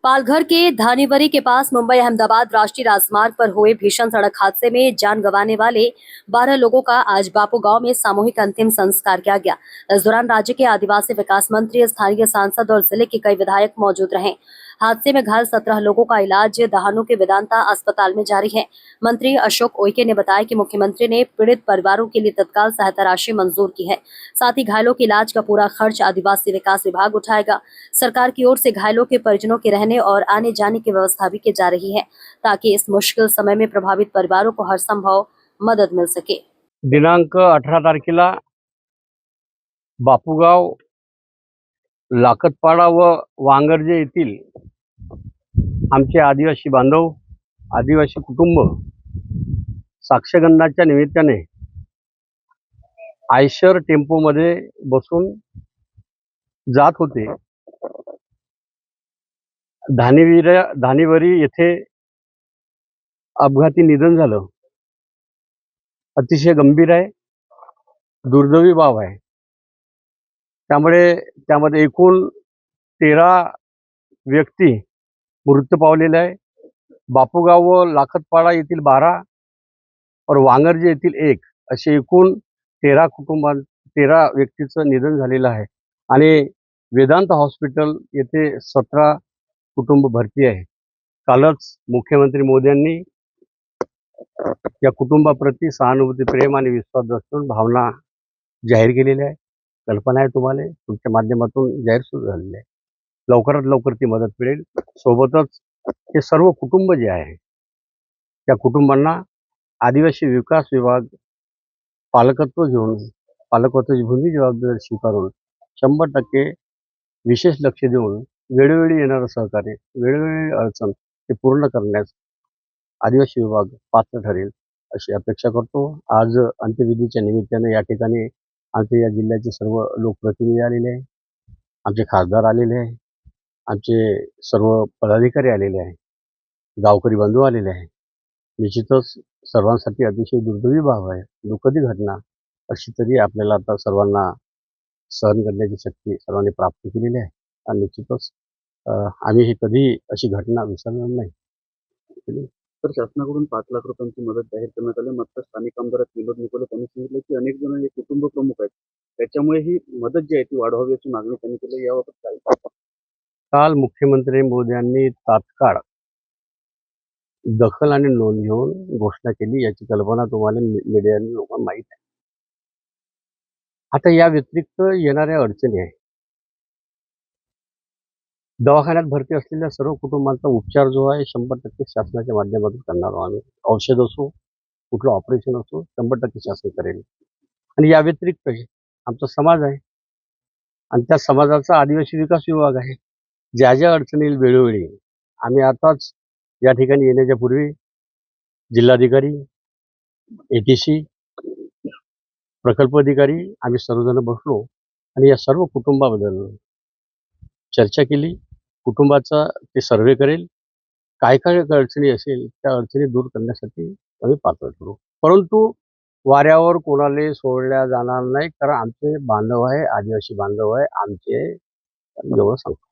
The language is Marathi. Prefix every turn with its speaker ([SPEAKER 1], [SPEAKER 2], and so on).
[SPEAKER 1] पालघर के धानीवरी के पास मुंबई अहमदाबाद राष्ट्रीय राजमार्ग पर हुए भीषण सड़क हादसे में जान गंवाने वाले 12 लोगों का आज बापू गांव में सामूहिक अंतिम संस्कार किया गया। इस दौरान राज्य के आदिवासी विकास मंत्री, स्थानीय सांसद और जिले के कई विधायक मौजूद रहे। हादसे में घायल 17 लोगों का इलाज दहानू के वेदांता अस्पताल में जारी है। मंत्री अशोक उइके ने बताया कि मुख्यमंत्री ने पीड़ित परिवारों के लिए तत्काल सहायता राशि मंजूर की है। साथ ही घायलों के इलाज का पूरा खर्च आदिवासी विकास विभाग उठाएगा। सरकार की ओर से घायलों के परिजनों के रहने और आने जाने की व्यवस्था भी की जा रही है, ताकि इस मुश्किल समय में प्रभावित परिवारों को हर संभव मदद मिल सके।
[SPEAKER 2] दिनांक 18 तारखेला बापूगाव, लाकतपाडा व वांगर्जे येथील आमचे आदिवासी बांधव, आदिवासी कुटुंब साक्षगंधाच्या निमित्ताने आयशर टेम्पोमध्ये बसून जात होते। धानीवरी येथे अपघाती निधन झालं। अतिशय गंभीर आहे, दुर्दैवी बाब आहे। त्यामध्ये एकूण 13 व्यक्ती मृत्यू पावलेले आहे। बापूगाव व लाखतपाडा येथील 12 और वांगर्जे येथील 1 असे एकूण 13 व्यक्तीचं निधन झालेलं आहे आणि वेदांत हॉस्पिटल येथे 17 कुटुंब भरती आहे। कालच मुख्यमंत्री मोदींनी या कुटुंबाप्रती सहानुभूती, प्रेम आणि विश्वास दर्शवून भावना जाहीर केलेल्या आहे। कल्पना आहे तुम्हाला, तुमच्या माध्यमातून जाहीर सुरू झालेली आहे। लवकरात लवकर ती मदत मिळेल। सोबतच हे सर्व कुटुंब जे आहे त्या कुटुंबांना आदिवासी विकास विभाग पालकत्वाची भूमी जबाबदारी स्वीकारून 100% विशेष लक्ष देऊन वेळोवेळी येणारं सहकार्य, वेळोवेळी अडचण ते पूर्ण करण्यास आदिवासी विभाग पात्र ठरेल अशी अपेक्षा करतो। आज अंत्यविधीच्या निमित्ताने या ठिकाणी आमच्या या जिल्ह्याचे सर्व लोकप्रतिनिधी आलेले आहे, आमचे खासदार आलेले आहे, आमचे सर्व पदाधिकारी आलेले आहे, गावकरी बंधू आलेले आहे। निश्चितच सर्वांसाठी अतिशय दुर्दैवी बाब आहे, दुःखद घटना अशी तरी आपल्याला आता सर्वांना सहन करण्याची शक्ती सर्वांनी प्राप्त केलेली आहे आणि निश्चितच आम्ही ही कधी अशी घटना विसरणार नाही।
[SPEAKER 3] तर शासनाकडून 5 लाख रुपयांची मदत जाहीर करण्यात आली। मात्र स्थानिक आमदार विनोद निकोले त्यांनी सांगितलं की अनेक जण हे कुटुंब प्रमुख आहेत, त्याच्यामुळे ही मदत जी आहे ती वाढवावी अशी मागणी त्यांनी केली। याबाबत काय?
[SPEAKER 2] काल मुख्यमंत्री मोदींनी तात्काळ दखल आणि नोंद घेऊन घोषणा केली, याची कल्पना तुम्हाला मीडियाने लोकांना माहीत आहे। आता या व्यतिरिक्त येणाऱ्या अडचणी आहे, दवाखान्यात भरती असलेल्या सर्व कुटुंबांचा उपचार जो आहे 100% शासनाच्या माध्यमातून करणार आहोत आम्ही। औषध असो, कुठलं ऑपरेशन असो, 100% शासन करेल। आणि या व्यतिरिक्त आमचा समाज आहे आणि त्या समाजाचा आदिवासी विकास विभाग आहे। ज्या ज्या अडचणी वेळोवेळी आम्ही आताच या ठिकाणी येण्याच्या पूर्वी जिल्हाधिकारी, ATC, प्रकल्प अधिकारी आम्ही सर्वजण बसलो आणि या सर्व कुटुंबाबद्दल चर्चा केली। कुटुंबाचा ते सर्वे करेल, काय काय अडचणी असेल त्या अडचणी दूर करण्यासाठी आम्ही पात्र ठरू। परंतु वाऱ्यावर कोणाला सोडल्या जाणार नाही, कारण आमचे बांधव आहे, आदिवासी बांधव आहे आमचे, एवढं सांगतो।